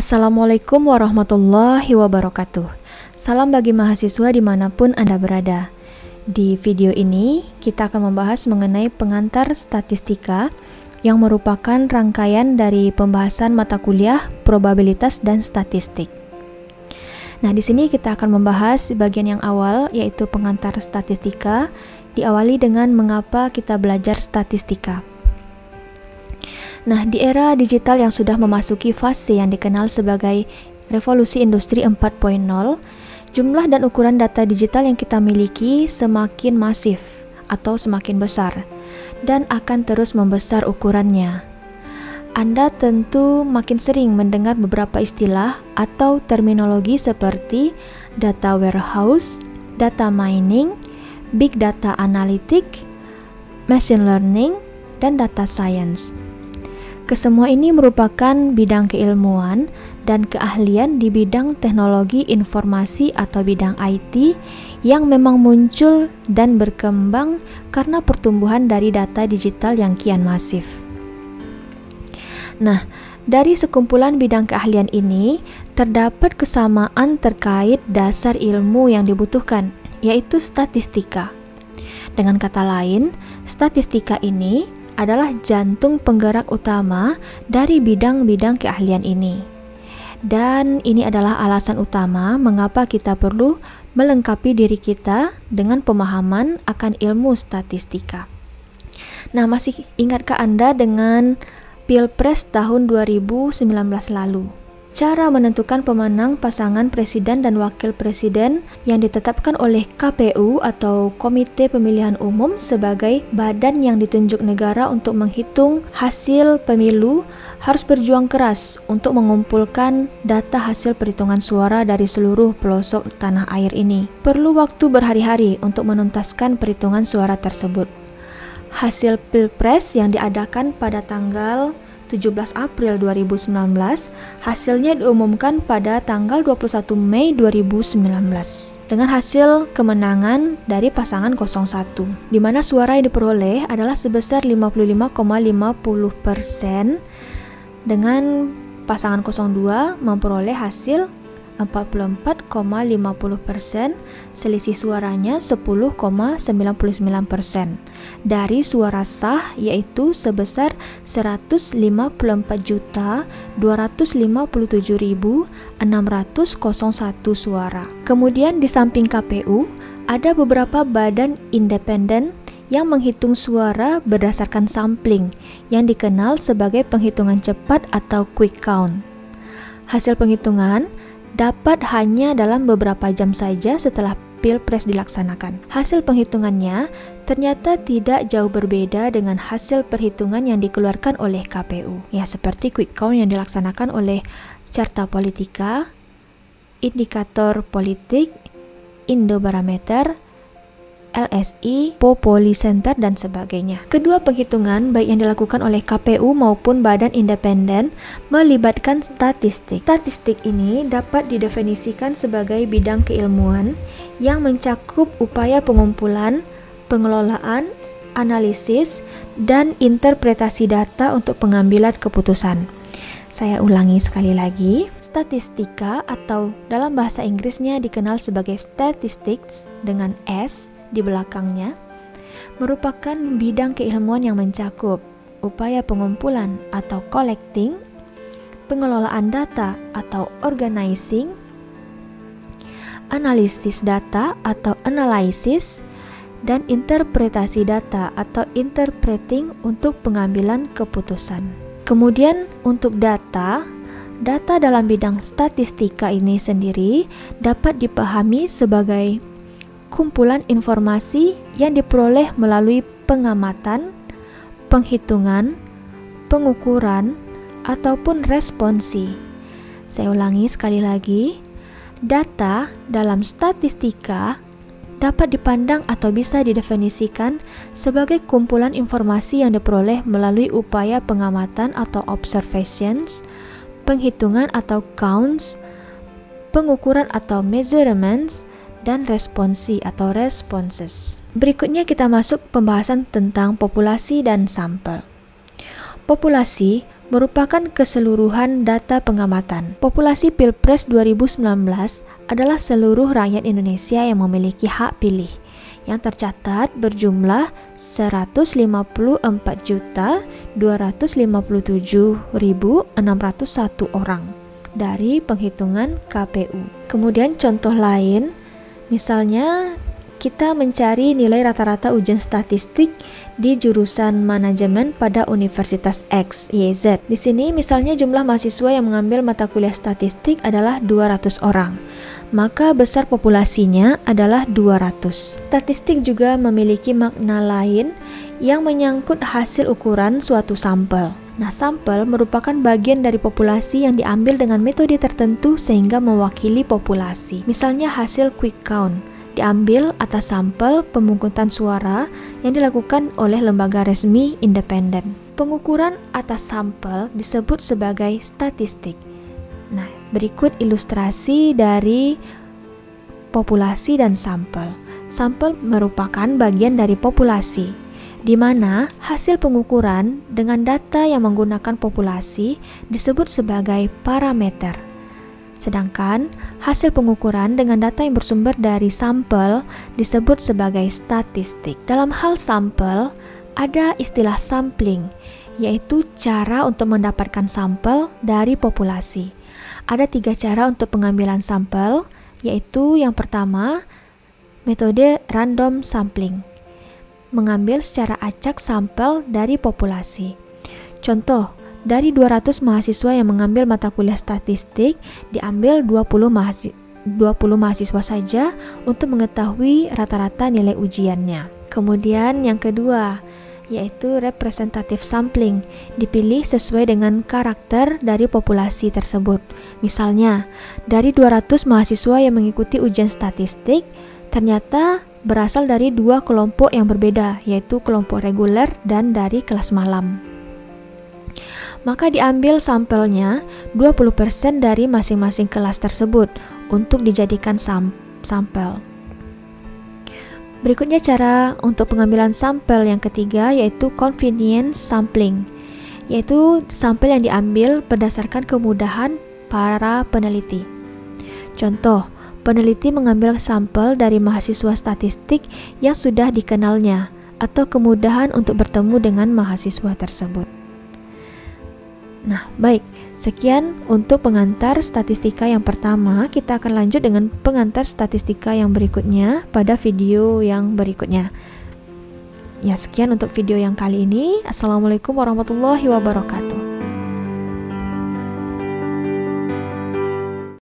Assalamualaikum warahmatullahi wabarakatuh. Salam bagi mahasiswa dimanapun Anda berada. Di video ini, kita akan membahas mengenai pengantar statistika yang merupakan rangkaian dari pembahasan mata kuliah probabilitas dan statistik. Nah, di sini kita akan membahas bagian yang awal, yaitu pengantar statistika, diawali dengan mengapa kita belajar statistika. Nah, di era digital yang sudah memasuki fase yang dikenal sebagai revolusi industri 4.0, jumlah dan ukuran data digital yang kita miliki semakin masif atau semakin besar dan akan terus membesar ukurannya. Anda tentu makin sering mendengar beberapa istilah atau terminologi seperti data warehouse, data mining, big data analytic, machine learning, dan data science. Kesemua ini merupakan bidang keilmuan dan keahlian di bidang teknologi informasi atau bidang IT yang memang muncul dan berkembang karena pertumbuhan dari data digital yang kian masif. Nah, dari sekumpulan bidang keahlian ini, terdapat kesamaan terkait dasar ilmu yang dibutuhkan, yaitu statistika. Dengan kata lain, statistika ini adalah jantung penggerak utama dari bidang-bidang keahlian ini. Dan ini adalah alasan utama mengapa kita perlu melengkapi diri kita dengan pemahaman akan ilmu statistika. Nah, masih ingatkah Anda dengan Pilpres tahun 2019 lalu? Cara menentukan pemenang pasangan presiden dan wakil presiden yang ditetapkan oleh KPU atau Komite Pemilihan Umum sebagai badan yang ditunjuk negara untuk menghitung hasil pemilu harus berjuang keras untuk mengumpulkan data hasil perhitungan suara dari seluruh pelosok tanah air ini. Perlu waktu berhari-hari untuk menuntaskan perhitungan suara tersebut. Hasil Pilpres yang diadakan pada tanggal 17 April 2019, hasilnya diumumkan pada tanggal 21 Mei 2019 dengan hasil kemenangan dari pasangan 01, di mana suara yang diperoleh adalah sebesar 55,50% dengan pasangan 02 memperoleh hasil 44,50%, selisih suaranya 10,99%. Dari suara sah yaitu sebesar 154.257.601 suara. Kemudian di samping KPU, ada beberapa badan independen yang menghitung suara berdasarkan sampling yang dikenal sebagai penghitungan cepat atau quick count. Hasil penghitungan dapat hanya dalam beberapa jam saja setelah Pilpres dilaksanakan. Hasil penghitungannya ternyata tidak jauh berbeda dengan hasil perhitungan yang dikeluarkan oleh KPU. Ya, seperti quick count yang dilaksanakan oleh Carta Politika, Indikator Politik, Indobarometer, LSI, Policenter, dan sebagainya. Kedua penghitungan, baik yang dilakukan oleh KPU maupun badan independen, melibatkan statistik. Statistik ini dapat didefinisikan sebagai bidang keilmuan yang mencakup upaya pengumpulan, pengelolaan, analisis, dan interpretasi data untuk pengambilan keputusan. Saya ulangi sekali lagi, statistika atau dalam bahasa Inggrisnya dikenal sebagai statistics dengan S di belakangnya, merupakan bidang keilmuan yang mencakup upaya pengumpulan atau collecting, pengelolaan data atau organizing, analisis data atau analysis, dan interpretasi data atau interpreting untuk pengambilan keputusan. Kemudian untuk data dalam bidang statistika ini sendiri dapat dipahami sebagai kumpulan informasi yang diperoleh melalui pengamatan, penghitungan, pengukuran, ataupun responsi. Saya ulangi sekali lagi, data dalam statistika dapat dipandang atau bisa didefinisikan sebagai kumpulan informasi yang diperoleh melalui upaya pengamatan atau observations, penghitungan atau counts, pengukuran atau measurements, dan responsi atau responses. Berikutnya kita masuk pembahasan tentang populasi dan sampel. Populasi merupakan keseluruhan data pengamatan. Populasi Pilpres 2019 adalah seluruh rakyat Indonesia yang memiliki hak pilih, yang tercatat berjumlah 150.257.601 orang dari penghitungan KPU. Kemudian contoh lain, misalnya kita mencari nilai rata-rata ujian statistik di jurusan manajemen pada Universitas X, Y, Z. Di sini misalnya jumlah mahasiswa yang mengambil mata kuliah statistik adalah 200 orang. Maka besar populasinya adalah 200. Statistik juga memiliki makna lain yang menyangkut hasil ukuran suatu sampel. Nah, sampel merupakan bagian dari populasi yang diambil dengan metode tertentu sehingga mewakili populasi. Misalnya hasil quick count diambil atas sampel pemungutan suara yang dilakukan oleh lembaga resmi independen. Pengukuran atas sampel disebut sebagai statistik. Nah, berikut ilustrasi dari populasi dan sampel. Sampel merupakan bagian dari populasi, di mana hasil pengukuran dengan data yang menggunakan populasi disebut sebagai parameter. Sedangkan hasil pengukuran dengan data yang bersumber dari sampel disebut sebagai statistik. Dalam hal sampel, ada istilah sampling, yaitu cara untuk mendapatkan sampel dari populasi. Ada 3 cara untuk pengambilan sampel, yaitu yang pertama, metode random sampling, mengambil secara acak sampel dari populasi. Contoh, dari 200 mahasiswa yang mengambil mata kuliah statistik, diambil 20 mahasiswa saja untuk mengetahui rata-rata nilai ujiannya. Kemudian yang kedua, yaitu representative sampling, dipilih sesuai dengan karakter dari populasi tersebut. Misalnya, dari 200 mahasiswa yang mengikuti ujian statistik, ternyata berasal dari 2 kelompok yang berbeda, yaitu kelompok reguler dan dari kelas malam. Maka diambil sampelnya 20% dari masing-masing kelas tersebut untuk dijadikan sampel. Berikutnya cara untuk pengambilan sampel yang ketiga, yaitu convenience sampling, yaitu sampel yang diambil berdasarkan kemudahan para peneliti. Contoh, peneliti mengambil sampel dari mahasiswa statistik yang sudah dikenalnya atau kemudahan untuk bertemu dengan mahasiswa tersebut. Nah, baik, sekian untuk pengantar statistika yang pertama. Kita akan lanjut dengan pengantar statistika yang berikutnya pada video yang berikutnya. Ya, sekian untuk video yang kali ini. Assalamualaikum warahmatullahi wabarakatuh.